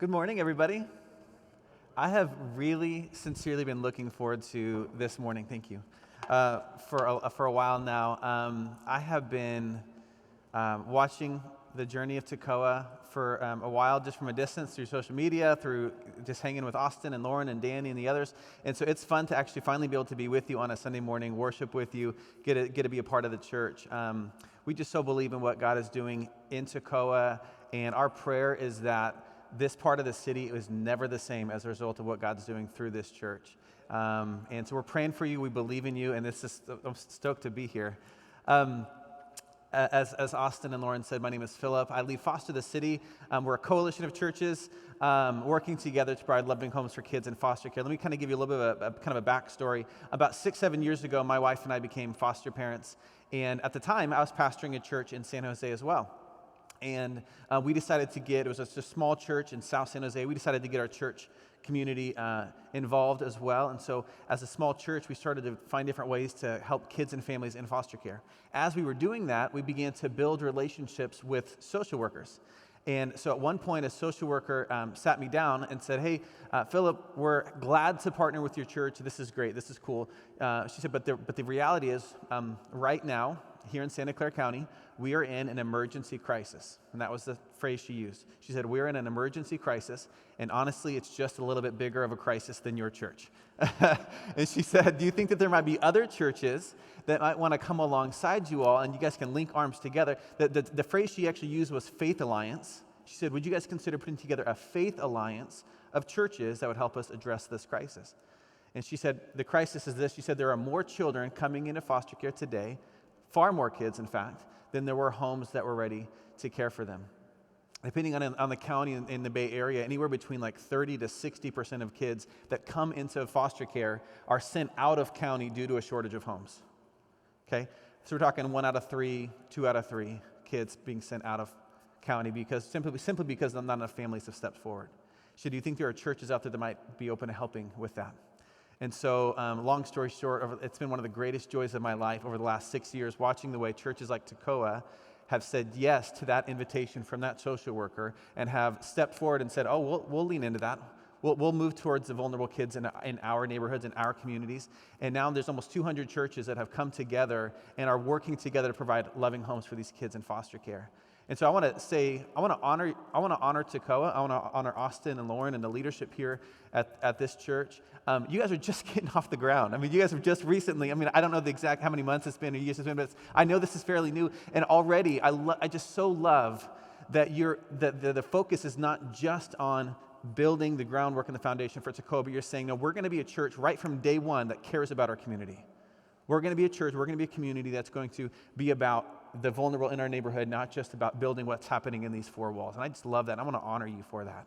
Good morning, everybody. I have really sincerely been looking forward to this morning. Thank you. For a while now, I have been watching the journey of Tekoa for a while, just from a distance through social media, through just hanging with Austin and Lauren and Danny and the others. And so it's fun to actually finally be able to be with you on a Sunday morning, worship with you, get to be a part of the church. We just so believe in what God is doing in Tekoa, and our prayer is that this part of the city is never the same as a result of what God's doing through this church. And so we're praying for you. We believe in you, and I'm stoked to be here. As Austin and Lauren said, my name is Philip. I lead Foster the City. We're a coalition of churches working together to provide loving homes for kids in foster care. Let me kind of give you a little bit of a backstory. About 6-7 years ago, my wife and I became foster parents. And at the time, I was pastoring a church in San Jose as well. And we decided to it was just a small church in South San Jose. We decided to get our church community involved as well. And so as a small church, we started to find different ways to help kids and families in foster care. As we were doing that, we began to build relationships with social workers. And so at one point, a social worker sat me down and said, "Hey, Philip, we're glad to partner with your church. This is great. This is cool." She said, but the reality is, right now, here in Santa Clara County, we are in an emergency crisis. And that was the phrase she used. She said, "We're in an emergency crisis, and honestly, it's just a little bit bigger of a crisis than your church." And she said, "Do you think that there might be other churches that might want to come alongside you all, and you guys can link arms together?" The phrase she actually used was faith alliance. She said, "Would you guys consider putting together a faith alliance of churches that would help us address this crisis?" And she said, the crisis is this. She said, there are more children coming into foster care today, far more kids, in fact, than there were homes that were ready to care for them. Depending on the county in the Bay Area, anywhere between like 30 to 60% of kids that come into foster care are sent out of county due to a shortage of homes. Okay? So we're talking 1 out of 3, 2 out of 3 kids being sent out of county simply because not enough families have stepped forward. So do you think there are churches out there that might be open to helping with that? And so, long story short, it's been one of the greatest joys of my life over the last 6 years, watching the way churches like Tekoa have said yes to that invitation from that social worker and have stepped forward and said, "Oh, we'll lean into that. We'll move towards the vulnerable kids in our neighborhoods, in our communities." And now there's almost 200 churches that have come together and are working together to provide loving homes for these kids in foster care. And so I want to honor Tekoa. I want to honor Austin and Lauren and the leadership here at this church. You guys are just getting off the ground. I mean, you guys have just recently, I don't know the exact how many months it's been or years it's been, but I know this is fairly new. And already, I just so love that the focus is not just on building the groundwork and the foundation for Tekoa, but you're saying, no, we're going to be a church right from day one that cares about our community. We're going to be a church, we're going to be a community that's going to be about the vulnerable in our neighborhood, not just about building what's happening in these four walls. And I just love that. I want to honor you for that.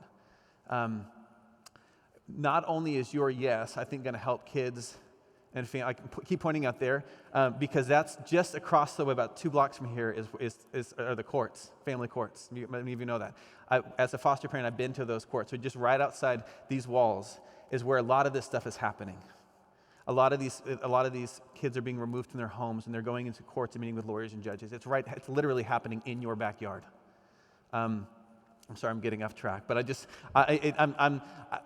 Not only is your yes, I think, going to help kids and family. I can keep pointing out there because that's just across the way, about 2 blocks from here, are the courts, family courts. Many of you know that. As a foster parent, I've been to those courts. So just right outside these walls is where a lot of this stuff is happening. A lot of these kids are being removed from their homes, and they're going into courts and meeting with lawyers and judges. It's literally happening in your backyard. I'm sorry, I'm getting off track, but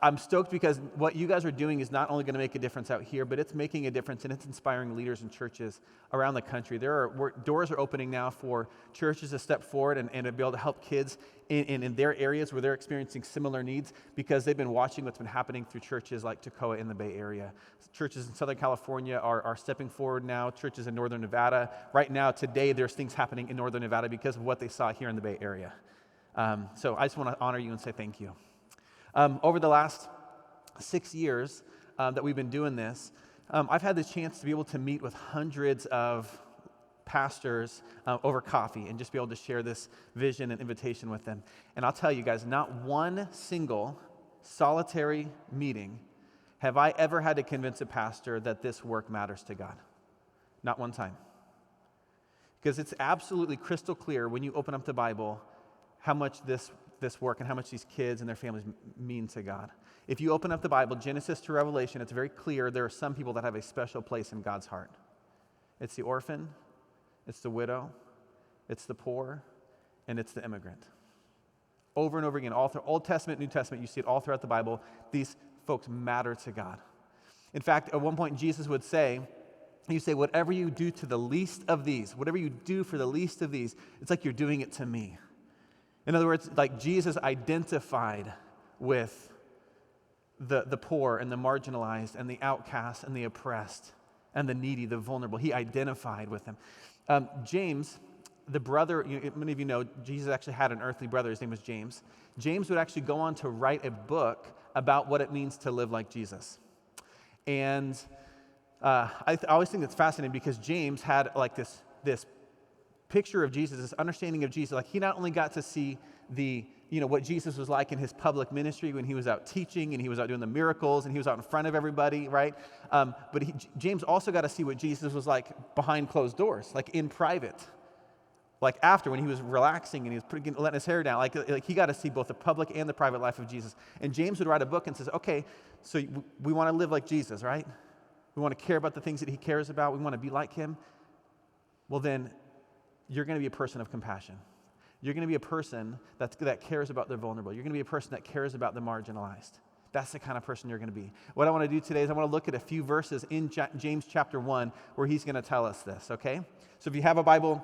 I'm stoked because what you guys are doing is not only going to make a difference out here, but it's making a difference, and it's inspiring leaders and churches around the country. Doors are opening now for churches to step forward and to be able to help kids in their areas where they're experiencing similar needs, because they've been watching what's been happening through churches like Tekoa in the Bay Area. Churches in Southern California are stepping forward now. Churches in Northern Nevada. Right now, today, there's things happening in Northern Nevada because of what they saw here in the Bay Area. So I just want to honor you and say thank you. Over the last 6 years that we've been doing this, I've had the chance to be able to meet with hundreds of pastors over coffee and just be able to share this vision and invitation with them. And I'll tell you guys, not one single solitary meeting have I ever had to convince a pastor that this work matters to God. Not one time. Because it's absolutely crystal clear when you open up the Bible how much this work and how much these kids and their families mean to God. If you open up the Bible, Genesis to Revelation, it's very clear there are some people that have a special place in God's heart. It's the orphan, it's the widow, it's the poor, and it's the immigrant. over and over again, all through Old Testament, New Testament. You see it all throughout the Bible. These folks matter to God. In fact, at one point, Jesus would say, you say, whatever you do to the least of these, whatever you do for the least of these, it's like you're doing it to me. In other words, like Jesus identified with the poor and the marginalized and the outcast and the oppressed and the needy, the vulnerable. He identified with them. James, the brother, many of you know, Jesus actually had an earthly brother. His name was James. James would actually go on to write a book about what it means to live like Jesus. And I always think it's fascinating because James had like this picture of Jesus, this understanding of Jesus. Like he not only got to see what Jesus was like in his public ministry when he was out teaching and he was out doing the miracles and he was out in front of everybody, right? But James also got to see what Jesus was like behind closed doors, like in private. Like after, when he was relaxing and he was letting his hair down, like he got to see both the public and the private life of Jesus. And James would write a book and says, okay, so we want to live like Jesus, right? We want to care about the things that he cares about. We want to be like him. Well, then you're going to be a person of compassion. You're going to be a person that cares about the vulnerable. You're going to be a person that cares about the marginalized. That's the kind of person you're going to be. What I want to do today is I want to look at a few verses in James chapter 1 where he's going to tell us this, okay? So if you have a Bible,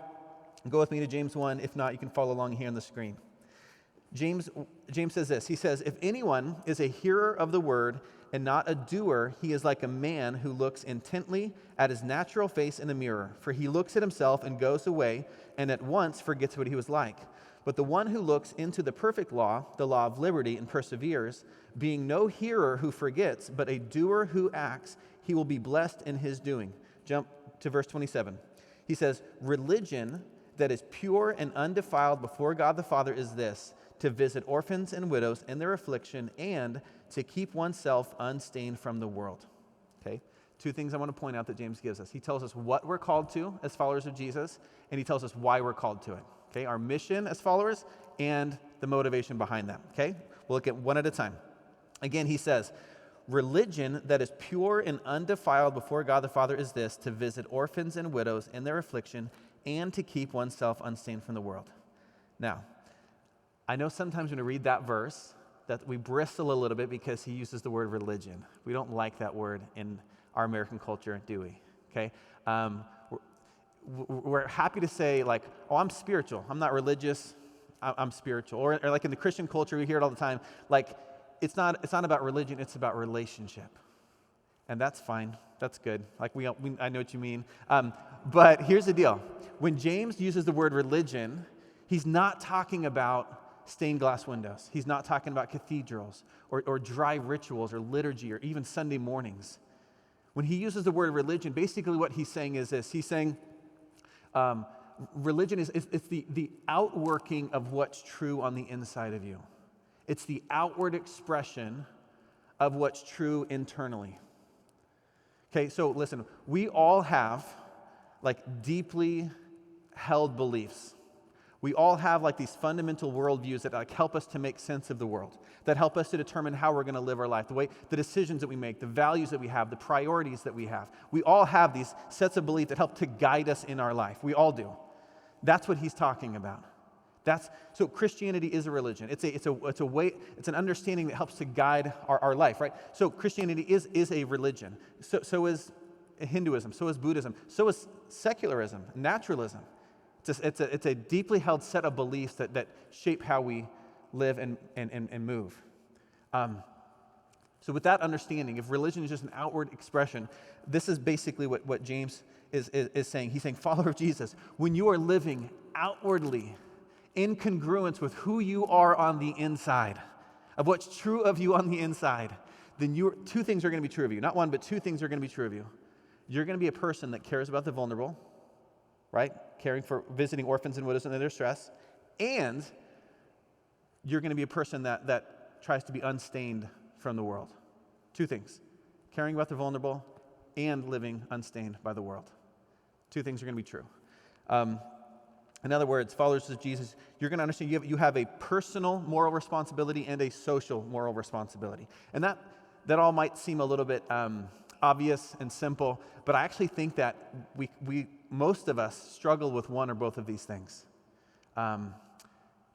go with me to James 1. If not, you can follow along here on the screen. James says this. He says, if anyone is a hearer of the word and not a doer, he is like a man who looks intently at his natural face in the mirror. For he looks at himself and goes away and at once forgets what he was like. But the one who looks into the perfect law, the law of liberty, and perseveres, being no hearer who forgets, but a doer who acts, he will be blessed in his doing. Jump to verse 27. He says, religion that is pure and undefiled before God the Father is this, to visit orphans and widows in their affliction and to keep oneself unstained from the world. Okay? Two things I want to point out that James gives us. He tells us what we're called to as followers of Jesus, and he tells us why we're called to it. Okay? Our mission as followers and the motivation behind that. Okay? We'll look at one at a time. Again, he says, religion that is pure and undefiled before God the Father is this, to visit orphans and widows in their affliction and to keep oneself unstained from the world. Now, I know sometimes when we read that verse that we bristle a little bit because he uses the word religion. We don't like that word in our American culture, do we? Okay? We're happy to say like, oh, I'm spiritual. I'm not religious. I'm spiritual. Or like in the Christian culture, we hear it all the time. Like, it's not about religion. It's about relationship. And that's fine. That's good. Like I know what you mean. But here's the deal. When James uses the word religion, he's not talking about stained glass windows. He's not talking about cathedrals or dry rituals or liturgy or even Sunday mornings. When he uses the word religion, basically what he's saying is this. He's saying religion is the outworking of what's true on the inside of you. It's the outward expression of what's true internally. Okay, so listen, we all have like deeply held beliefs. We all have like these fundamental worldviews that like help us to make sense of the world, that help us to determine how we're going to live our life, the decisions that we make, the values that we have, the priorities that we have. We all have these sets of beliefs that help to guide us in our life. We all do. That's what he's talking about. So Christianity is a religion. It's a way. It's an understanding that helps to guide our life, right? So Christianity is a religion. So is Hinduism. So is Buddhism. So is secularism, naturalism. It's a deeply held set of beliefs that shape how we live and move. So with that understanding, if religion is just an outward expression, this is basically what James is saying. He's saying, follower of Jesus, when you are living outwardly in congruence with who you are on the inside, of what's true of you on the inside, then two things are going to be true of you. Not one, but two things are going to be true of you. You're going to be a person that cares about the vulnerable, right? Visiting orphans and widows in their distress. And you're going to be a person that tries to be unstained from the world. Two things. Caring about the vulnerable and living unstained by the world. Two things are going to be true. In other words, followers of Jesus, you're going to understand you have a personal moral responsibility and a social moral responsibility. And that all might seem a little bit obvious and simple, but I actually think that most of us struggle with one or both of these things.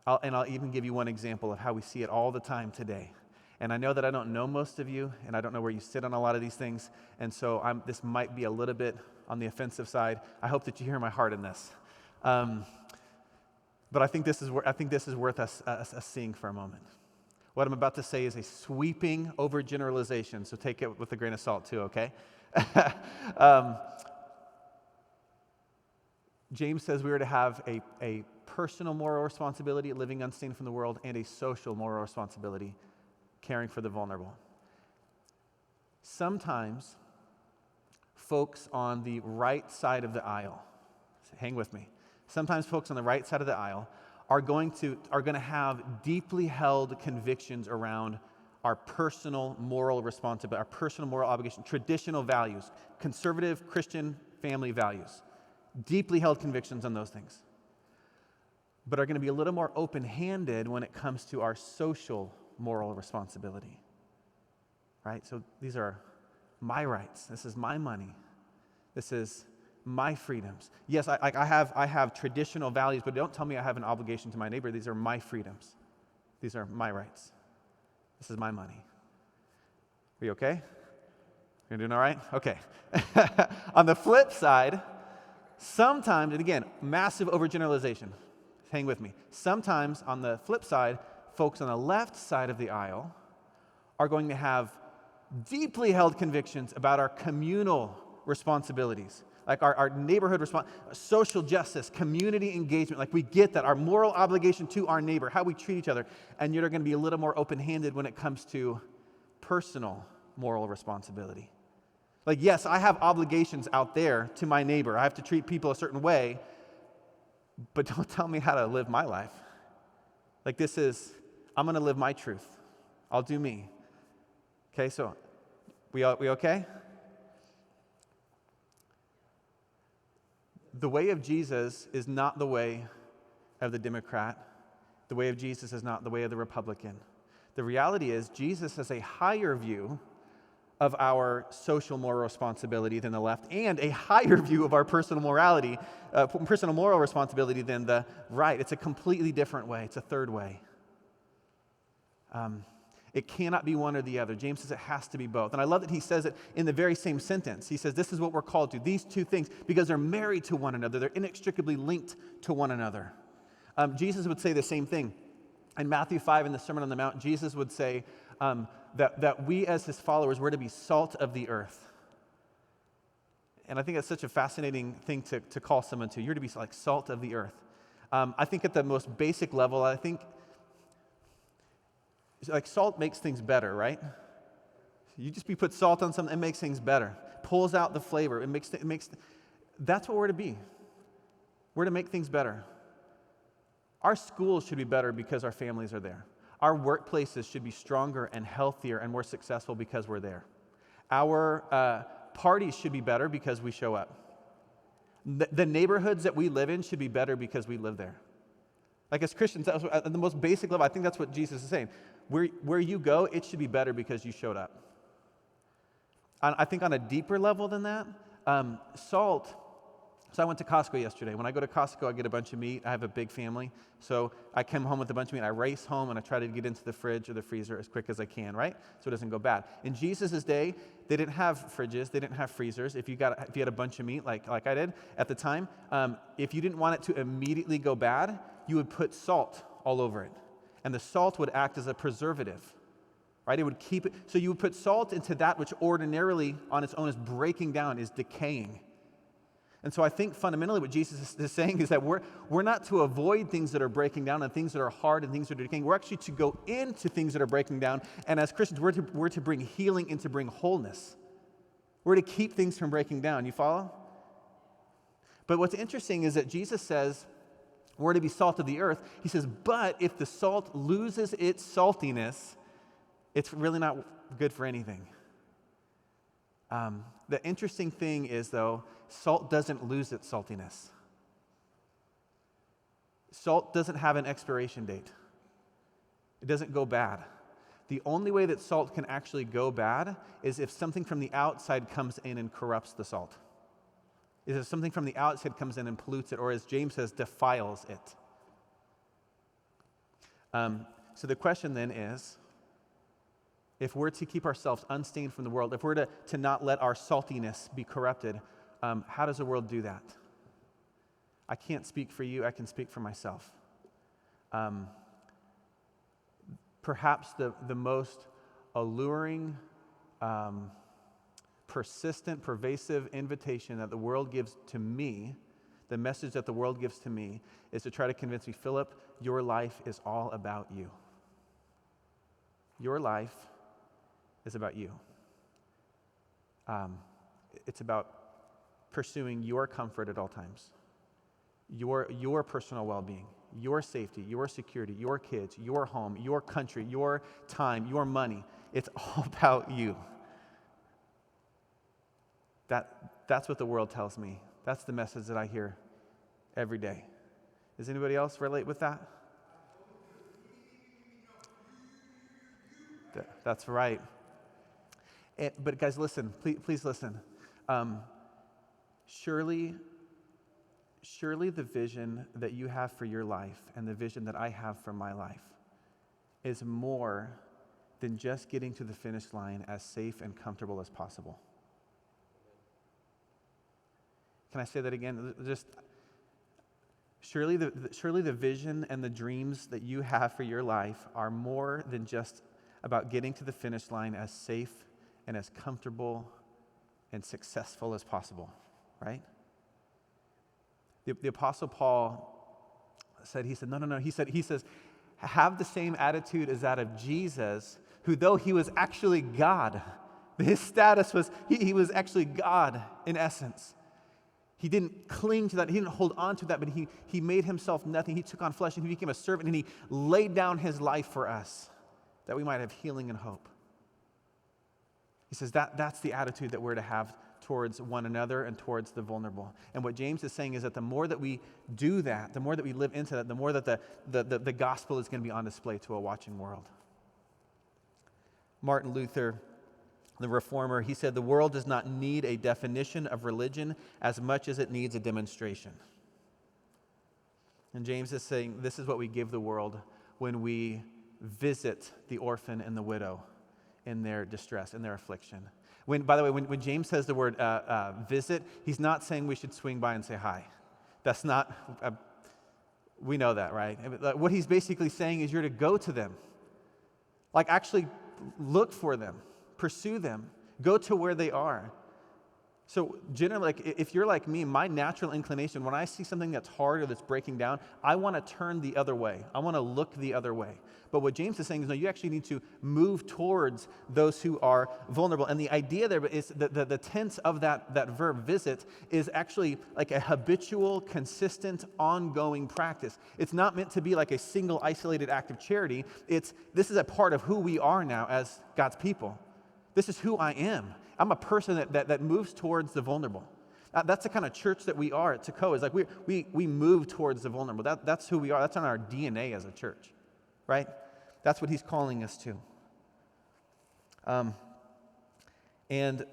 I'll even give you one example of how we see it all the time today. And I know that I don't know most of you, and I don't know where you sit on a lot of these things, and so this might be a little bit on the offensive side. I hope that you hear my heart in this. But I think this is worth us seeing for a moment. What I'm about to say is a sweeping overgeneralization, so take it with a grain of salt too, okay? James says we are to have a personal moral responsibility, living unstained from the world, and a social moral responsibility, caring for the vulnerable. Sometimes folks on the right side of the aisle, hang with me, sometimes folks on the right side of the aisle are going to have deeply held convictions around our personal moral responsibility, our personal moral obligation, traditional values, conservative Christian family values, deeply held convictions on those things, but are going to be a little more open-handed when it comes to our social moral responsibility, right? So these are my rights. This is my money. This is my freedoms. Yes, I have traditional values, but don't tell me I have an obligation to my neighbor. These are my freedoms. These are my rights. This is my money. Are you okay? You're doing all right? Okay. On the flip side, sometimes, and again, massive overgeneralization. Hang with me. Sometimes on the flip side, folks on the left side of the aisle are going to have deeply held convictions about our communal responsibilities, like our neighborhood social justice, community engagement. Like we get that, our moral obligation to our neighbor, how we treat each other, and you're going to be a little more open-handed when it comes to personal moral responsibility. Like, yes, I have obligations out there to my neighbor. I have to treat people a certain way, but don't tell me how to live my life. Like I'm going to live my truth. I'll do me. Okay, so we okay? The way of Jesus is not the way of the Democrat. The way of Jesus is not the way of the Republican. The reality is Jesus has a higher view of our social moral responsibility than the left, and a higher view of our personal moral responsibility than the right. It's a completely different way. It's a third way. It cannot be one or the other. James says it has to be both. And I love that he says it in the very same sentence. He says this is what we're called to, these two things, because they're married to one another. They're inextricably linked to one another. Jesus would say the same thing. In Matthew 5, in the Sermon on the Mount, Jesus would say that we as his followers were to be salt of the earth. And I think that's such a fascinating thing to call someone to. You're to be like salt of the earth. I think at the most basic level, I think like salt makes things better, right? You put salt on something, it makes things better. Pulls out the flavor. That's what we're to be. We're to make things better. Our schools should be better because our families are there. Our workplaces should be stronger and healthier and more successful because we're there. Our parties should be better because we show up. The neighborhoods that we live in should be better because we live there. Like as Christians, at the most basic level, I think that's what Jesus is saying. Where you go, it should be better because you showed up. I think on a deeper level than that, salt. So I went to Costco yesterday. When I go to Costco, I get a bunch of meat. I have a big family. So I come home with a bunch of meat. I race home and I try to get into the fridge or the freezer as quick as I can, right? So it doesn't go bad. In Jesus' day, they didn't have fridges. They didn't have freezers. If you had a bunch of meat like I did at the time, if you didn't want it to immediately go bad, you would put salt all over it. And the salt would act as a preservative, right? It would keep it. So you would put salt into that which ordinarily on its own is breaking down, is decaying. And so I think fundamentally what Jesus is saying is that we're not to avoid things that are breaking down and things that are hard and things that are decaying. We're actually to go into things that are breaking down. And as Christians, we're to bring healing and to bring wholeness. We're to keep things from breaking down. You follow? But what's interesting is that Jesus says we're to be salt of the earth. He says, but if the salt loses its saltiness, it's really not good for anything. The interesting thing is, though, salt doesn't lose its saltiness. Salt doesn't have an expiration date. It doesn't go bad. The only way that salt can actually go bad is if something from the outside comes in and corrupts the salt. Is if something from the outside comes in and pollutes it, or as James says, defiles it. So the question then is, if we're to keep ourselves unstained from the world, if we're to not let our saltiness be corrupted, how does the world do that? I can't speak for you, I can speak for myself. Perhaps the most alluring, persistent, pervasive invitation that the world gives to me, the message that the world gives to me, is to try to convince me, Philip, your life is all about you. Your life is about you. It's about pursuing your comfort at all times, your personal well-being, your safety, your security, your kids, your home, your country, your time, your money. It's all about you. That's what the world tells me. That's the message that I hear every day. Does anybody else relate with that? That's right. But guys, listen. Please listen. Surely the vision that you have for your life and the vision that I have for my life is more than just getting to the finish line as safe and comfortable as possible. Can I say that again? Surely the vision and the dreams that you have for your life are more than just about getting to the finish line as safe and as comfortable and successful as possible, right? The Apostle Paul said, no. He says, have the same attitude as that of Jesus, who though he was actually God, his status was, he was actually God in essence. He didn't cling to that. He didn't hold on to that, but he made himself nothing. He took on flesh and he became a servant and he laid down his life for us that we might have healing and hope. He says that's the attitude that we're to have towards one another and towards the vulnerable. And what James is saying is that the more that we do that, the more that we live into that, the more that the gospel is going to be on display to a watching world. Martin Luther, the reformer, he said, the world does not need a definition of religion as much as it needs a demonstration. And James is saying this is what we give the world when we visit the orphan and the widow in their distress, in their affliction. By the way, when James says the word visit, he's not saying we should swing by and say hi. That's not, we know that, right? What he's basically saying is you're to go to them. Like actually look for them. Pursue them. Go to where they are. So generally, like if you're like me, my natural inclination, when I see something that's hard or that's breaking down, I want to turn the other way. I want to look the other way. But what James is saying is, no, you actually need to move towards those who are vulnerable. And the idea there is that the tense of that verb, visit, is actually like a habitual, consistent, ongoing practice. It's not meant to be like a single, isolated act of charity. This is a part of who we are now as God's people. This is who I am. I'm a person that moves towards the vulnerable. That's the kind of church that we are at Tekoa. Is like we move towards the vulnerable. That's who we are. That's on our DNA as a church, right? That's what he's calling us to. And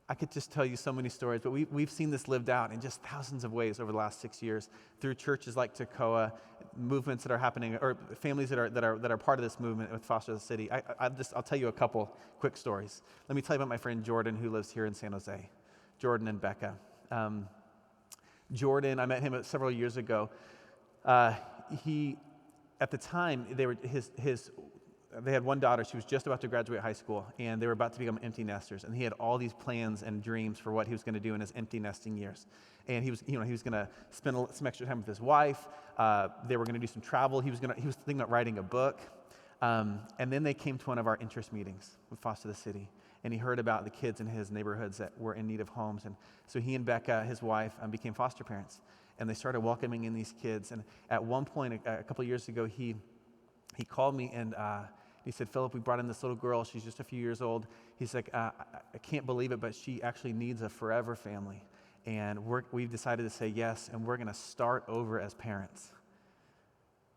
I could just tell you so many stories, but we've seen this lived out in just thousands of ways over the last 6 years through churches like Tekoa, movements that are happening, or families that are part of this movement with Foster the City. I'll tell you a couple quick stories. Let me tell you about my friend Jordan, who lives here in San Jose. Jordan and Becca. Jordan, I met him several years ago. At the time, they had one daughter. She was just about to graduate high school, and they were about to become empty nesters. And he had all these plans and dreams for what he was going to do in his empty nesting years. And he was going to spend some extra time with his wife. They were going to do some travel. He was thinking about writing a book. And then they came to one of our interest meetings with Foster the City, and he heard about the kids in his neighborhoods that were in need of homes. And so he and Becca, his wife, became foster parents, and they started welcoming in these kids. And at one point, a couple of years ago, he called me and he said, Philip, we brought in this little girl. She's just a few years old. He's like, I can't believe it, but she actually needs a forever family. And we've decided to say yes, and we're going to start over as parents.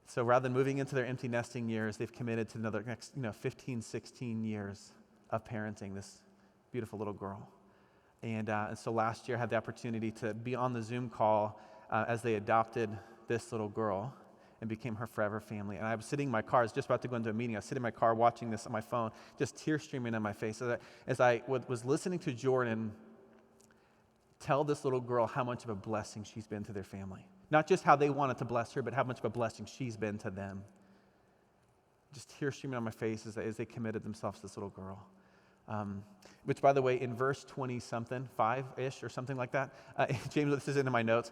So rather than moving into their empty nesting years, they've committed to another next 15, 16 years of parenting this beautiful little girl. And so last year I had the opportunity to be on the Zoom call as they adopted this little girl. and became her forever family. And I was sitting in my car, I was just about to go into a meeting. I was sitting in my car watching this on my phone, just tears streaming on my face as I was listening to Jordan tell this little girl how much of a blessing she's been to their family. Not just how they wanted to bless her, but how much of a blessing she's been to them. Just tears streaming on my face as they committed themselves to this little girl. Which, by the way, in verse 20-something, 5-ish or something like that, James, this is in my notes,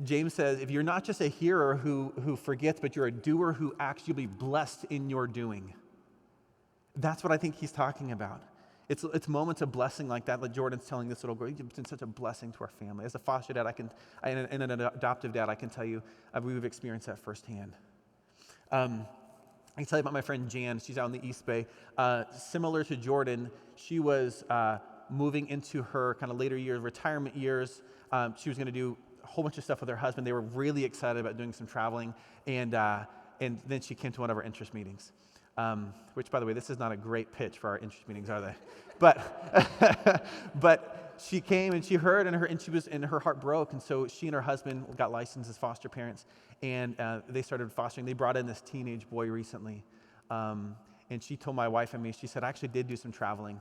James says, if you're not just a hearer who forgets, but you're a doer who acts, you'll be blessed in your doing. That's what I think he's talking about. It's moments of blessing like that Jordan's telling this little girl. You've been such a blessing to our family. As a foster dad, and an adoptive dad, I can tell you, we've experienced that firsthand. I can tell you about my friend Jan. She's out in the East Bay. Similar to Jordan, she was moving into her kind of later years, retirement years. She was going to do a whole bunch of stuff with her husband. They were really excited about doing some traveling, and then she came to one of our interest meetings. Which, by the way, this is not a great pitch for our interest meetings, are they? But she came and she heard, and her heart broke, and so she and her husband got licensed as foster parents, and they started fostering. They brought in this teenage boy recently, and she told my wife and me. She said, "I actually did do some traveling."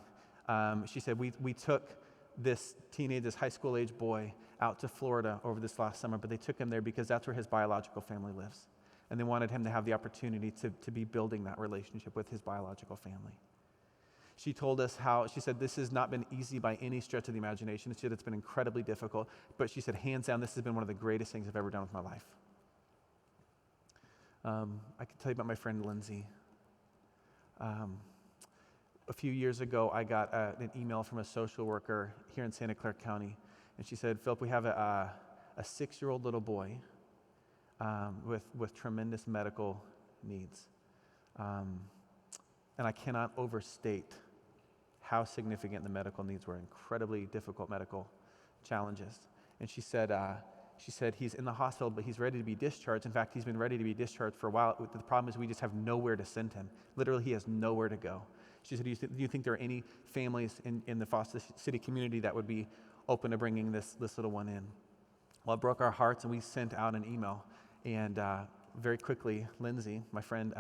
She said, "We took this high school age boy out to Florida over this last summer, but they took him there because that's where his biological family lives." And they wanted him to have the opportunity to be building that relationship with his biological family. She told us she said, this has not been easy by any stretch of the imagination. She said it's been incredibly difficult, but she said, hands down, this has been one of the greatest things I've ever done with my life. I can tell you about my friend Lindsay. A few years ago, I got an email from a social worker here in Santa Clara County, and she said, Philip, we have a 6-year-old little boy with tremendous medical needs. And I cannot overstate how significant the medical needs were, incredibly difficult medical challenges. And she said he's in the hospital, but he's ready to be discharged. In fact, he's been ready to be discharged for a while. The problem is we just have nowhere to send him. Literally, he has nowhere to go. She said, do you think there are any families in the Foster City community that would be open to bringing this little one in? Well, it broke our hearts, and we sent out an email. And very quickly, Lindsay, my friend,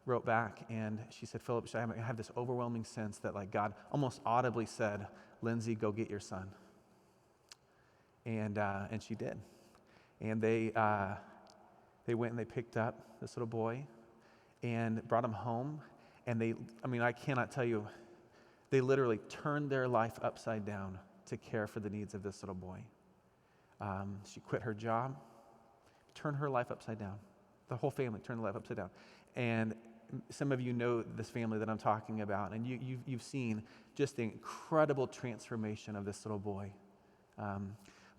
wrote back, and she said, Philip, I have this overwhelming sense that God almost audibly said, Lindsay, go get your son. And she did. And they went and they picked up this little boy and brought him home. And I cannot tell you, they literally turned their life upside down to care for the needs of this little boy. She quit her job, turned her life upside down. The whole family turned their life upside down. And some of you know this family that I'm talking about, and you've seen just the incredible transformation of this little boy.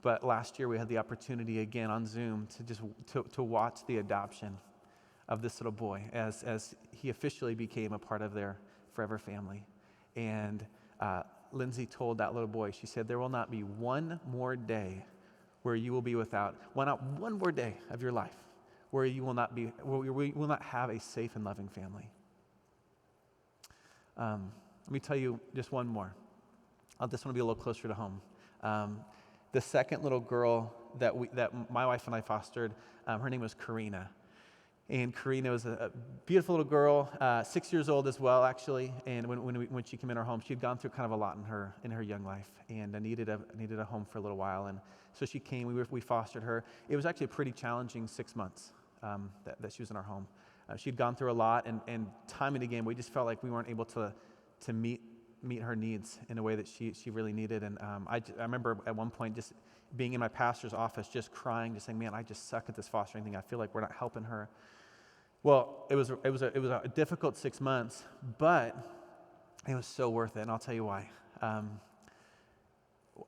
But last year we had the opportunity again on Zoom to watch the adoption of this little boy as he officially became a part of their forever family. And Lindsay told that little boy, she said, there will not be one more day where you will be without, not one more day of your life where you will not have a safe and loving family. Let me tell you just one more. I just want to be a little closer to home. The second little girl that my wife and I fostered, her name was Karina. And Karina was a beautiful little girl, 6 years old as well, actually. And when she came in our home, she had gone through kind of a lot in her young life, and needed a home for a little while. And so she came. We fostered her. It was actually a pretty challenging 6 months that she was in our home. She'd gone through a lot, and time and again, we just felt like we weren't able to meet her needs in a way that she really needed. And I remember at one point just being in my pastor's office, just crying, just saying, "Man, I just suck at this fostering thing. I feel like we're not helping her." Well, it was a difficult 6 months, but it was so worth it, and I'll tell you why.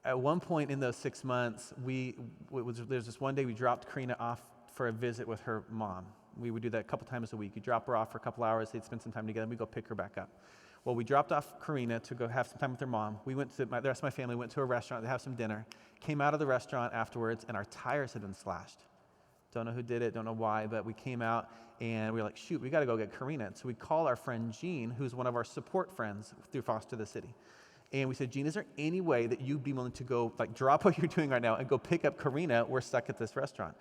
At one point in those 6 months, there's this one day we dropped Karina off for a visit with her mom. We would do that a couple times a week. You drop her off for a couple hours, they'd spend some time together, and we'd go pick her back up. Well, we dropped off Karina to go have some time with her mom. We went the rest of my family went to a restaurant to have some dinner, came out of the restaurant afterwards, and our tires had been slashed. Don't know who did it, don't know why, but we came out and we were like, shoot, we got to go get Karina. So we call our friend Jean, who's one of our support friends through Foster the City. And we said, Jean, is there any way that you'd be willing to go, drop what you're doing right now and go pick up Karina? We're stuck at this restaurant.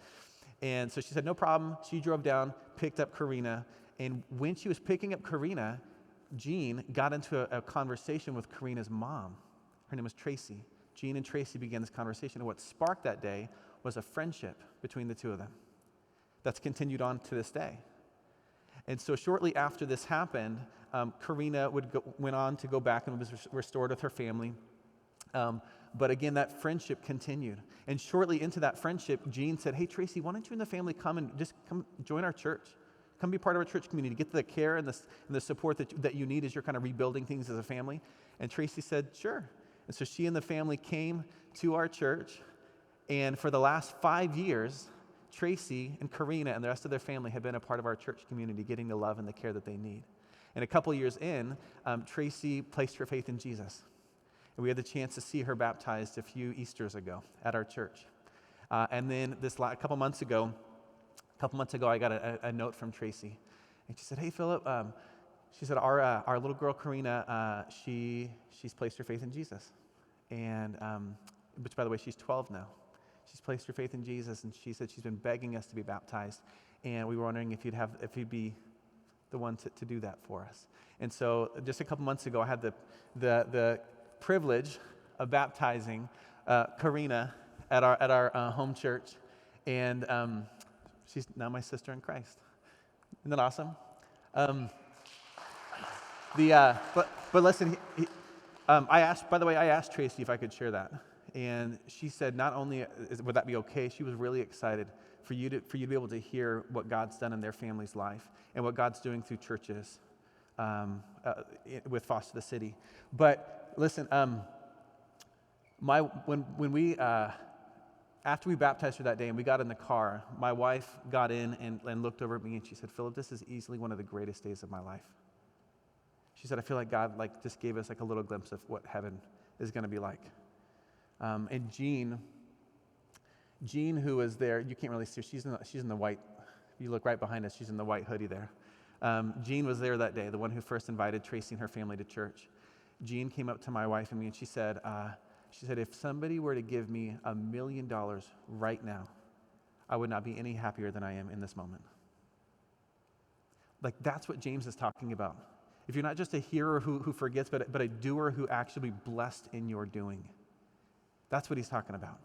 And so she said, no problem. She drove down, picked up Karina. And when she was picking up Karina, Jean got into a conversation with Karina's mom. Her name was Tracy. Jean and Tracy began this conversation. And what sparked that day was a friendship between the two of them that's continued on to this day. And so shortly after this happened, Karina went on to go back and was restored with her family. But again, that friendship continued. And shortly into that friendship, Jean said, hey, Tracy, why don't you and the family come join our church? Come be part of our church community. Get the care and the support that you need as you're kind of rebuilding things as a family. And Tracy said, sure. And so she and the family came to our church. And for the last 5 years, Tracy and Karina and the rest of their family have been a part of our church community, getting the love and the care that they need. And a couple years in, Tracy placed her faith in Jesus. And we had the chance to see her baptized a few Easters ago at our church. And then a couple months ago, I got a note from Tracy. And she said, hey, Philip, she said, our little girl, Karina, she's placed her faith in Jesus. And, which, by the way, she's 12 now. She's placed her faith in Jesus, and she said she's been begging us to be baptized. And we were wondering if you'd be the one to do that for us. And so just a couple months ago, I had the privilege of baptizing Karina at our home church, and she's now my sister in Christ. Isn't that awesome? But listen, I asked Tracy if I could share that, and she said not only would that be okay, she was really excited for you to be able to hear what God's done in their family's life and what God's doing through churches with Foster the City. But listen, when we after we baptized her that day and we got in the car, my wife got in and looked over at me and she said, Philip, this is easily one of the greatest days of my life. She said, I feel like God just gave us a little glimpse of what heaven is going to be like. And Jean, who was there, you can't really see her, she's in the white, you look right behind us, she's in the white hoodie there. Jean was there that day, the one who first invited Tracy and her family to church. Jean came up to my wife and me and she said, if somebody were to give me $1 million right now, I would not be any happier than I am in this moment. That's what James is talking about. If you're not just a hearer who forgets, but a doer who actually be blessed in your doing. That's what he's talking about.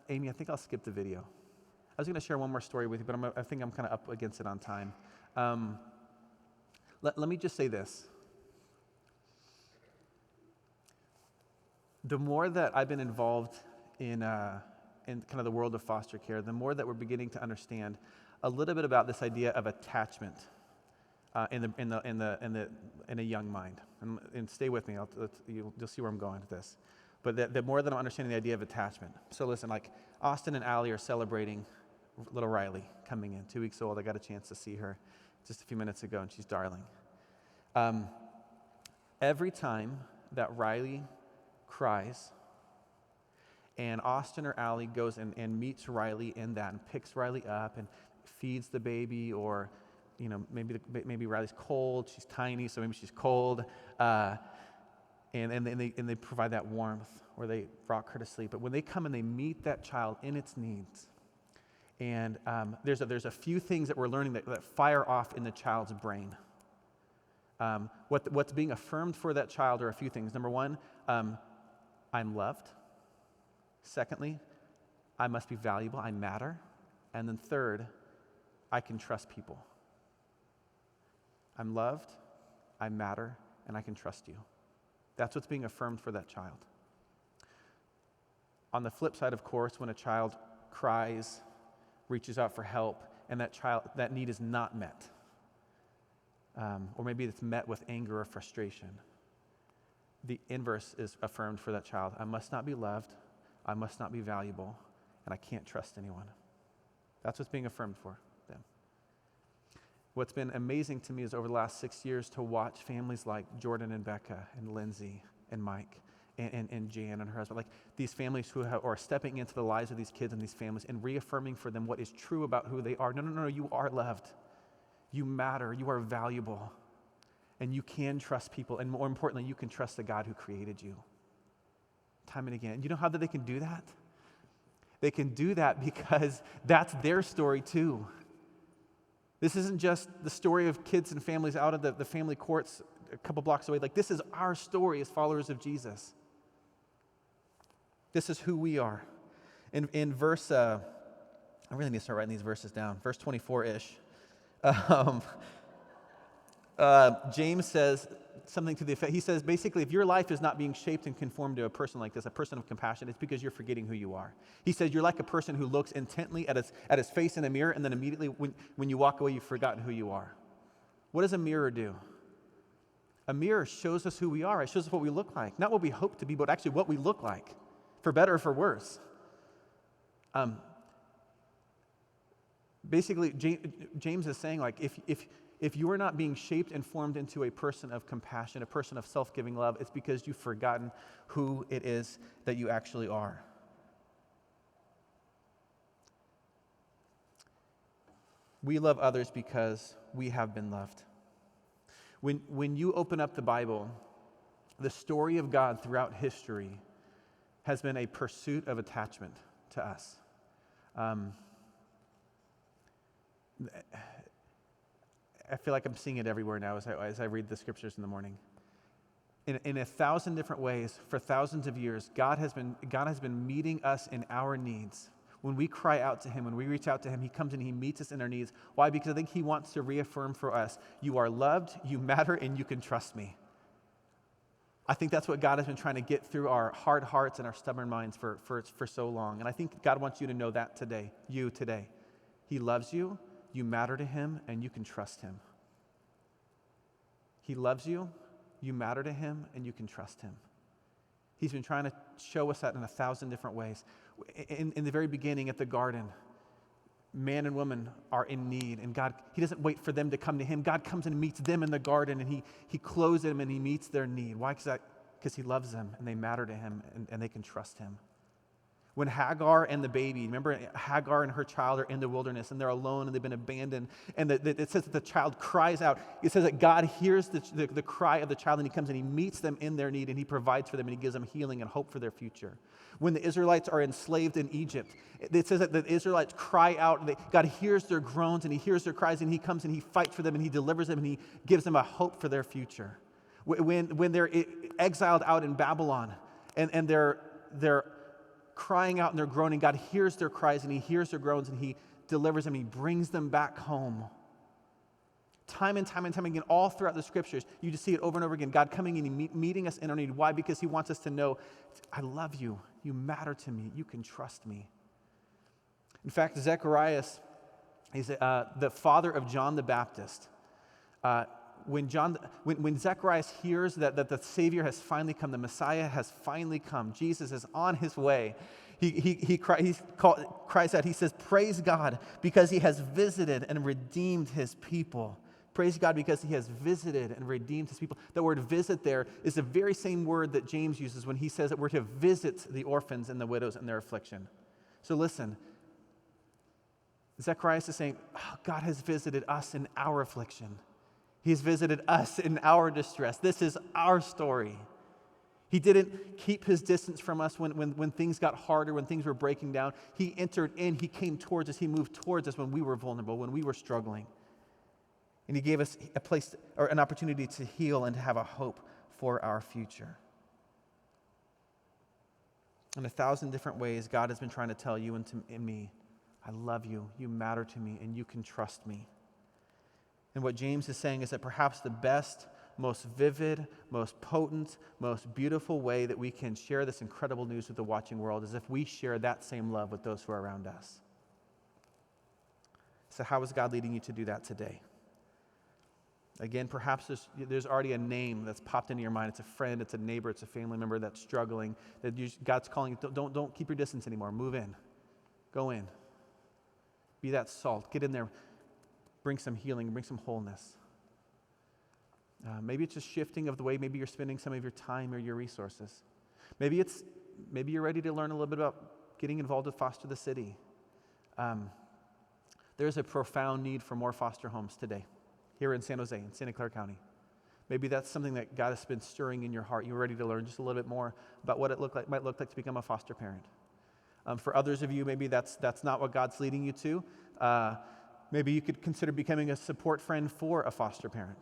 Amy, I think I'll skip the video. I was going to share one more story with you, but I think I'm kind of up against it on time. Let me just say this. The more that I've been involved in kind of the world of foster care, the more that we're beginning to understand a little bit about this idea of attachment in a young mind. And stay with me. You'll see where I'm going with this. But the more that I'm understanding the idea of attachment. So listen, Austin and Allie are celebrating little Riley coming in, 2 weeks old. I got a chance to see her just a few minutes ago, and she's darling. Every time that Riley cries, and Austin or Allie goes and meets Riley in that and picks Riley up and feeds the baby, or maybe Riley's cold, she's tiny, so maybe she's cold, and they provide that warmth, or they rock her to sleep. But when they come and they meet that child in its needs, and there's a few things that we're learning that fire off in the child's brain. What's being affirmed for that child are a few things. Number one, I'm loved. Secondly, I must be valuable, I matter. And then third, I can trust people. I'm loved, I matter, and I can trust you. That's what's being affirmed for that child. On the flip side, of course, when a child cries, reaches out for help, and that need is not met, or maybe it's met with anger or frustration, the inverse is affirmed for that child. I must not be loved, I must not be valuable, and I can't trust anyone. That's what's being affirmed for them. What's been amazing to me is over the last 6 years to watch families like Jordan and Becca and Lindsay and Mike and Jan and her husband, these families who are stepping into the lives of these kids and these families and reaffirming for them what is true about who they are. No, you are loved. You matter. You are valuable. And you can trust people. And more importantly, you can trust the God who created you. time and again. And you know how that they can do that? They can do that because that's their story too. This isn't just the story of kids and families out of the family courts a couple blocks away. Like, this is our story as followers of Jesus. This is who we are. In verse, I really need to start writing these verses down. Verse 24-ish. James says something to the effect, he says, basically, if your life is not being shaped and conformed to a person like this, a person of compassion, it's because you're forgetting who you are. He says you're like a person who looks intently at his face in a mirror, and then immediately when you walk away, you've forgotten who you are. What does a mirror do? A mirror shows us who we are. It shows us what we look like. Not what we hope to be, but actually what we look like, for better or for worse. Basically, James is saying, like, if you are not being shaped and formed into a person of compassion, a person of self-giving love, it's because you've forgotten who it is that you actually are. We love others because we have been loved. When you open up the Bible, the story of God throughout history has been a pursuit of attachment to us. I feel like I'm seeing it everywhere now as I read the scriptures in the morning. In 1,000 different ways, for thousands of years, God has been meeting us in our needs. When we cry out to him, when we reach out to him, he comes and he meets us in our needs. Why? Because I think he wants to reaffirm for us, you are loved, you matter, and you can trust me. I think that's what God has been trying to get through our hard hearts and our stubborn minds for so long. And I think God wants you to know that today, you today. He loves you, you matter to him, and you can trust him. He loves you, you matter to him, and you can trust him. He's been trying to show us that in 1,000 different ways. In the very beginning at the garden, man and woman are in need, and God, he doesn't wait for them to come to him. God comes and meets them in the garden, and he clothes them and he meets their need. Why? Because he loves them, and they matter to him, and they can trust him. When Hagar and the baby, remember Hagar and her child are in the wilderness and they're alone and they've been abandoned. And it says that the child cries out. It says that God hears the cry of the child and he comes and he meets them in their need and he provides for them and he gives them healing and hope for their future. When the Israelites are enslaved in Egypt, it says that the Israelites cry out. God hears their groans and he hears their cries and he comes and he fights for them and he delivers them and he gives them a hope for their future. When they're exiled out in Babylon and they're crying out and they're groaning, God hears their cries and he hears their groans and he delivers them and he brings them back home. Time and time again, all throughout the scriptures, you just see it over and over again. God coming and meeting us in our need. Why? Because he wants us to know, I love you. You matter to me. You can trust me. In fact, Zacharias, he's the father of John the Baptist. When Zacharias hears that the Savior has finally come, the Messiah has finally come, Jesus is on his way, he cries out, he says, praise God because he has visited and redeemed his people. Praise God because he has visited and redeemed his people. The word visit there is the very same word that James uses when he says that we're to visit the orphans and the widows in their affliction. So listen, Zacharias is saying, God has visited us in our affliction. He's visited us in our distress. This is our story. He didn't keep his distance from us when things got harder, when things were breaking down. He entered in, he came towards us, he moved towards us when we were vulnerable, when we were struggling. And he gave us a place or an opportunity to heal and to have a hope for our future. In 1,000 different ways, God has been trying to tell you and me, I love you, you matter to me, and you can trust me. And what James is saying is that perhaps the best, most vivid, most potent, most beautiful way that we can share this incredible news with the watching world is if we share that same love with those who are around us. So how is God leading you to do that today? Again, perhaps there's already a name that's popped into your mind. It's a friend, it's a neighbor, it's a family member that's struggling. God's calling you, don't keep your distance anymore. Move in. Go in. Be that salt. Get in there. Bring some healing, bring some wholeness. Maybe it's just shifting of the way maybe you're spending some of your time or your resources. Maybe you're ready to learn a little bit about getting involved with Foster the City. There's a profound need for more foster homes today here in San Jose, in Santa Clara County. Maybe that's something that God has been stirring in your heart. You're ready to learn just a little bit more about what it might look like to become a foster parent. For others of you, maybe that's not what God's leading you to. Maybe you could consider becoming a support friend for a foster parent.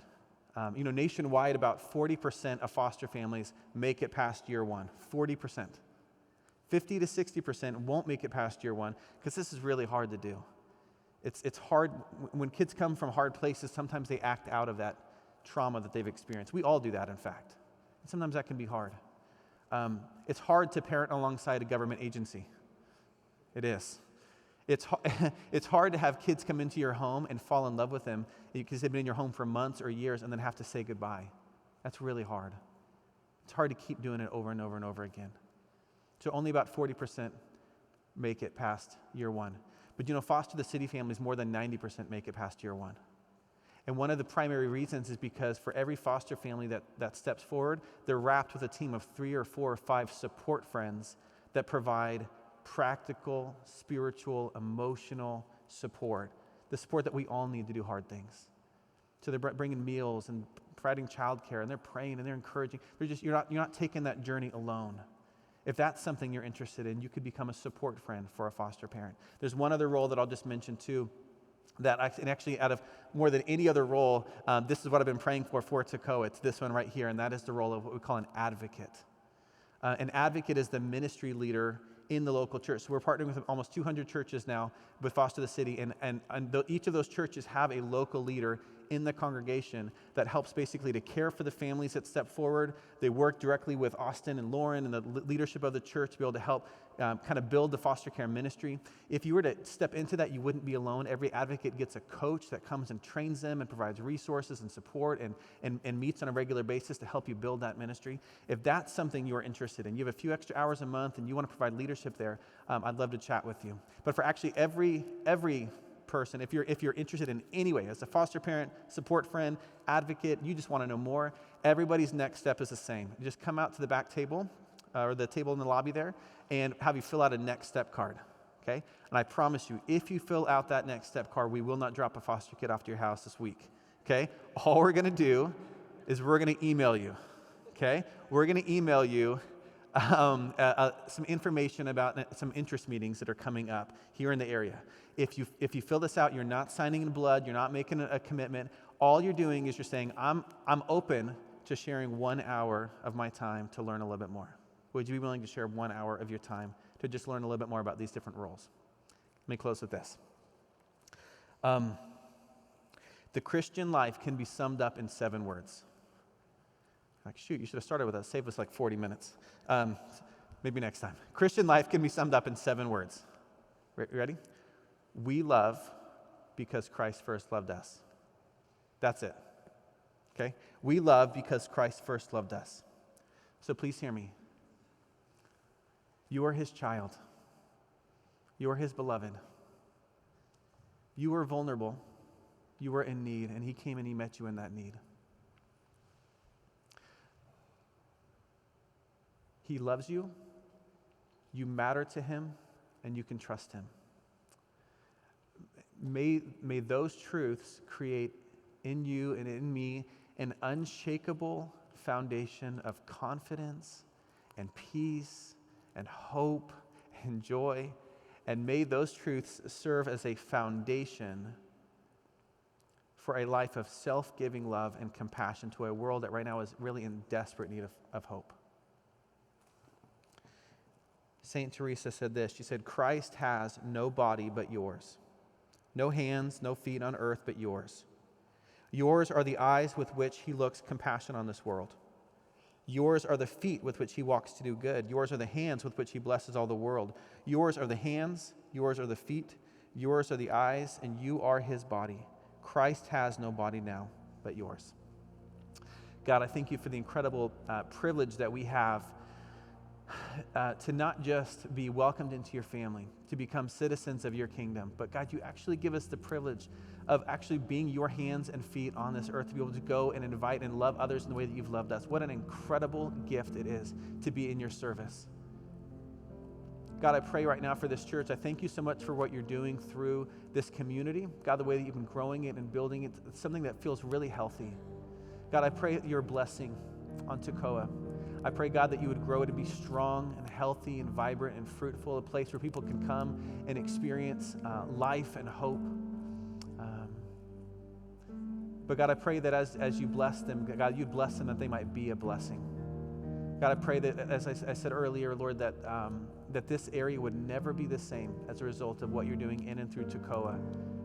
Nationwide, about 40% of foster families make it past year one. 40%. 50 to 60% won't make it past year one because this is really hard to do. It's hard. When kids come from hard places, sometimes they act out of that trauma that they've experienced. We all do that, in fact. And sometimes that can be hard. It's hard to parent alongside a government agency. It is. It's hard to have kids come into your home and fall in love with them because they've been in your home for months or years and then have to say goodbye. That's really hard. It's hard to keep doing it over and over and over again. So only about 40% make it past year one. But Foster the City families, more than 90% make it past year one. And one of the primary reasons is because for every foster family that steps forward, they're wrapped with a team of 3 or 4 or 5 support friends that provide practical, spiritual, emotional support, the support that we all need to do hard things. So they're bringing meals and providing childcare, and they're praying and they're encouraging. You're not taking that journey alone. If that's something you're interested in, you could become a support friend for a foster parent. There's one other role that I'll just mention too, that actually out of more than any other role, this is what I've been praying for Tekoa. It's this one right here, and that is the role of what we call an advocate. An advocate is the ministry leader in the local church. So we're partnering with almost 200 churches now with Foster the City, and each of those churches have a local leader in the congregation that helps basically to care for the families that step forward. They work directly with Austin and Lauren and the leadership of the church to be able to help kind of build the foster care ministry. If you were to step into that, you wouldn't be alone. Every advocate gets a coach that comes and trains them and provides resources and support and meets on a regular basis to help you build that ministry. If that's something you're interested in, you have a few extra hours a month and you want to provide leadership there, I'd love to chat with you. But for actually every person, if you're interested in any way, as a foster parent, support friend, advocate, you just want to know more, everybody's next step is the same. You just come out to the back table, or the table in the lobby there, and have you fill out a next step card, okay? And I promise you, if you fill out that next step card, we will not drop a foster kid off to your house this week, okay? All we're going to do is we're going to email you, okay? We're going to email you some information about some interest meetings that are coming up here in the area. If you fill this out, you're not signing in blood, you're not making a commitment. All you're doing is you're saying, I'm open to sharing 1 hour of my time to learn a little bit more. Would you be willing to share 1 hour of your time to just learn a little bit more about these different roles? Let me close with this. The Christian life can be summed up in 7 words. Like, shoot, you should have started with that. Save us like 40 minutes. Maybe next time. Christian life can be summed up in 7 words. Ready? We love because Christ first loved us. That's it. Okay? We love because Christ first loved us. So please hear me. You are his child. You are his beloved. You were vulnerable. You were in need, and he came and he met you in that need. He loves you, you matter to him, and you can trust him. May those truths create in you and in me an unshakable foundation of confidence and peace and hope and joy. And may those truths serve as a foundation for a life of self-giving love and compassion to a world that right now is really in desperate need of hope. Saint Teresa said this. She said, Christ has no body but yours. No hands, no feet on earth but yours. Yours are the eyes with which he looks compassion on this world. Yours are the feet with which he walks to do good. Yours are the hands with which he blesses all the world. Yours are the hands, yours are the feet, yours are the eyes, and you are his body. Christ has no body now but yours. God, I thank you for the incredible privilege that we have to not just be welcomed into your family, to become citizens of your kingdom, but God, you actually give us the privilege of actually being your hands and feet on this earth, to be able to go and invite and love others in the way that you've loved us. What an incredible gift it is to be in your service. God, I pray right now for this church. I thank you so much for what you're doing through this community. God, the way that you've been growing it and building it, it's something that feels really healthy. God, I pray your blessing on Tekoa. I pray, God, that you would grow it to be strong and healthy and vibrant and fruitful, a place where people can come and experience life and hope. But God, I pray that as you bless them, God, you bless them that they might be a blessing. God, I pray that, as I said earlier, Lord, that this area would never be the same as a result of what you're doing in and through Tekoa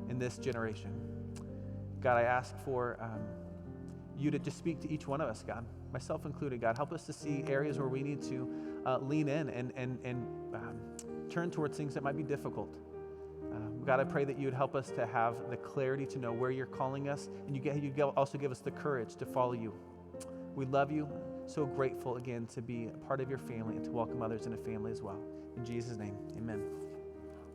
in this generation. God, I ask for you to just speak to each one of us, God, myself included. God, help us to see areas where we need to lean in and turn towards things that might be difficult. God, I pray that you would help us to have the clarity to know where you're calling us, and you also give us the courage to follow you. We love you. So grateful again to be a part of your family and to welcome others in a family as well. In Jesus' name, amen.